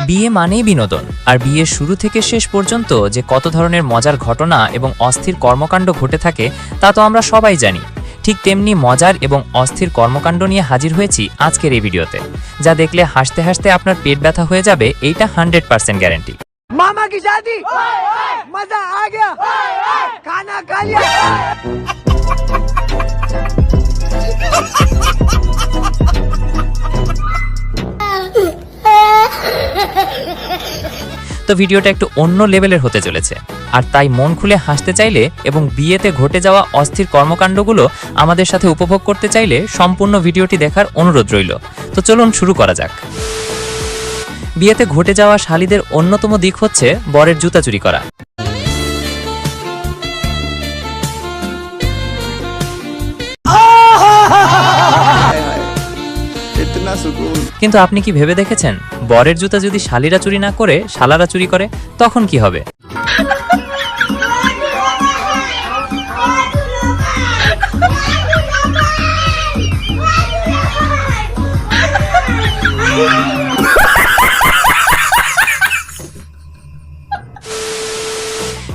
বিয়ে মানেই বিনোদন, আর বিয়ের শুরু থেকে শেষ পর্যন্ত যে কত ধরনের মজার ঘটনা এবং অস্থির কর্মকাণ্ড ঘটে থাকে তা তো আমরা সবাই জানি। ঠিক তেমনি মজার এবং অস্থির কর্মকাণ্ড নিয়ে হাজির হয়েছি আজকের এই ভিডিওতে, যা দেখলে হাসতে হাসতে আপনার পেট ব্যথা হয়ে যাবে, এইটা 100% গ্যারান্টি। मामा की शादी, मजा आ गया, खाना खा लिया। তো ভিডিওটা একটু অন্য লেভেলের হতে চলেছে, আর তাই মন খুলে হাসতে চাইলে এবং বিয়েতে ঘটে যাওয়া অস্থির কর্মকাণ্ডগুলো আমাদের সাথে উপভোগ করতে চাইলে সম্পূর্ণ ভিডিওটি দেখার অনুরোধ রইল। তো চলুন শুরু করা যাক। বিয়েতে ঘটে যাওয়া শালীদের অন্যতম দিক হচ্ছে বরের জুতা চুরি করা। কিন্তু আপনি কি ভেবে দেখেছেন, বরের জুতা যদি শালীরা চুরি না করে শালারা চুরি করে, তখন কি হবে?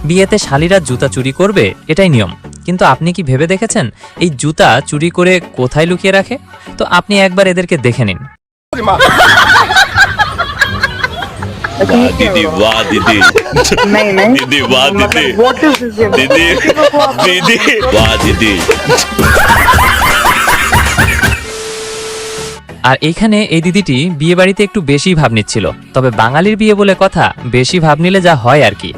বিয়েতে শালীরা জুতা চুরি করবে, এটাই নিয়ম। কিন্তু আপনি কি ভেবে দেখেছেন এই জুতা চুরি করে কোথায় লুকিয়ে রাখে? তো আপনি একবার এদেরকে দেখে নিন। दीदी वाह दीदी दीदी वाह दीदी दीदी दीदी वाह दीदी। আর এইখানে এই দিদিটি বিয়ে বাড়িতে একটু বেশি ভাব নিচ্ছিল, তবে বাঙালির বিয়ে বলে কথা, বেশি ভাব নিলে যা হয় আর কি।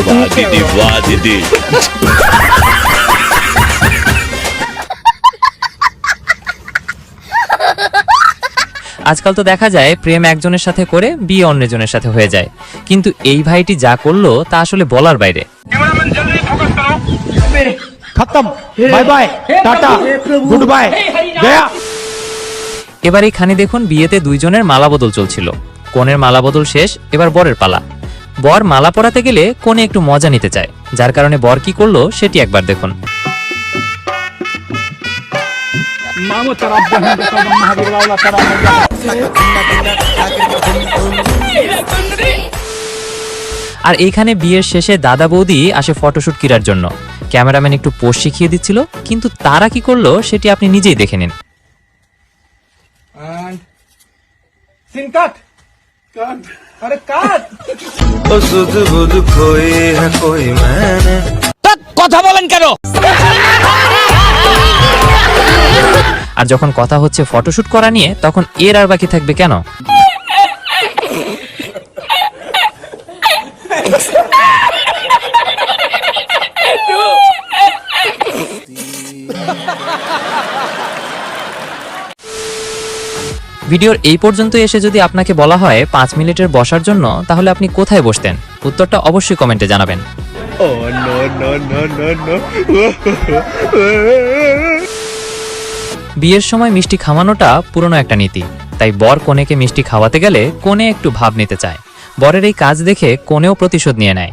वाह दीदी वाह दीदी। আজকাল তো দেখা যায় প্রেম একজনের সাথে করে বিয়ে অন্যজনের সাথে হয়ে যায়, কিন্তু এই ভাইটি যা করলো তা আসলে বলার বাইরে। खत्म, bye bye, tata, goodbye, गया। এবার এইখানে দেখুন, বিয়েতে দুইজনের মালা বদল চলছিল। কনের মালা বদল শেষ, এবার বরের পালা। বর মালা পরাতে গেলে কনে একটু মজা নিতে চায়, যার কারণে বর কি করলো সেটি একবার দেখুন। আর এইখানে বিয়ের শেষে দাদা বৌদি আসে ফটোশুট করার জন্য। ক্যামেরাম্যান একটু পোজ শিখিয়ে দিচ্ছিল, কিন্তু তারা কি করলো সেটি আপনি নিজেই দেখে নিন। কথা বলেন কেন? আর যখন কথা হচ্ছে ফটোশুট করা নিয়ে, তখন এর আর বাকি থাকবে কেন? ভিডিওর এই পর্যন্ত এসে যদি আপনাকে বলা হয় 5 মিনিটের বসার জন্য, তাহলে আপনি কোথায় বসতেন? উত্তরটা অবশ্যই কমেন্টে জানাবেন। বিয়ের সময় মিষ্টি খাওয়ানোটা পুরনো একটা নীতি, তাই বর কনেকে মিষ্টি খাওয়াতে গেলে কনে একটু ভাব নিতে চায়। বরের এই কাজ দেখে কনেও প্রতিশোধ নিয়ে নেয়।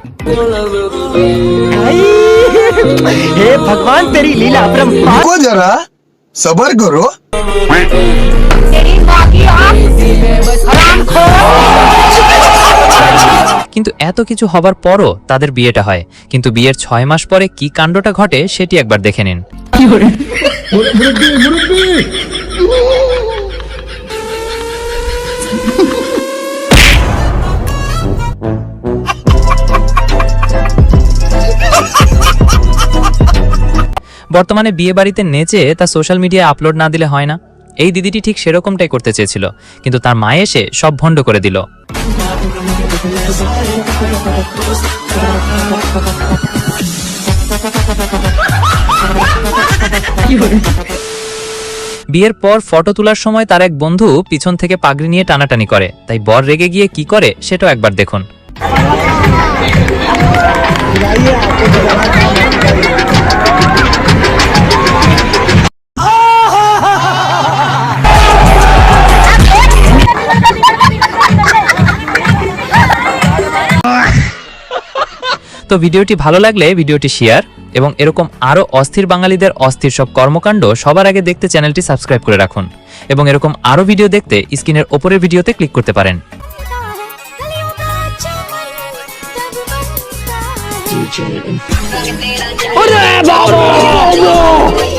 हे भगवान तेरी लीला अपरंपार। रुको जरा, सबर करो। কিন্তু এত কিছু হবার পরও তাদের বিয়েটা হয়, কিন্তু বিয়ের 6 মাস পরে কি কাণ্ডটা ঘটে সেটি একবার দেখে নিন। বর্তমানে বিয়ে বাড়িতে নেচে তা সোশ্যাল মিডিয়ায় আপলোড না দিলে হয় না। এই দিদিটি ঠিক সেরকমটাই করতে চেয়েছিল, কিন্তু তার মা এসে সব ভণ্ড করে দিল। বিয়ের পর ফটো তোলার সময় তার এক বন্ধু পিছন থেকে পাগড়ি নিয়ে টানাটানি করে, তাই বর রেগে গিয়ে কি করে সেটাও একবার দেখুন। তো ভিডিওটি ভালো লাগলে ভিডিওটি শেয়ার এবং এরকম আরো অস্থির বাঙালিদের অস্থির সব কর্মকাণ্ড সবার আগে দেখতে চ্যানেলটি সাবস্ক্রাইব করে রাখুন এবং এরকম আরো ভিডিও দেখতে স্ক্রিনের ওপরের ভিডিওতে ক্লিক করতে পারেন। अरे बाबा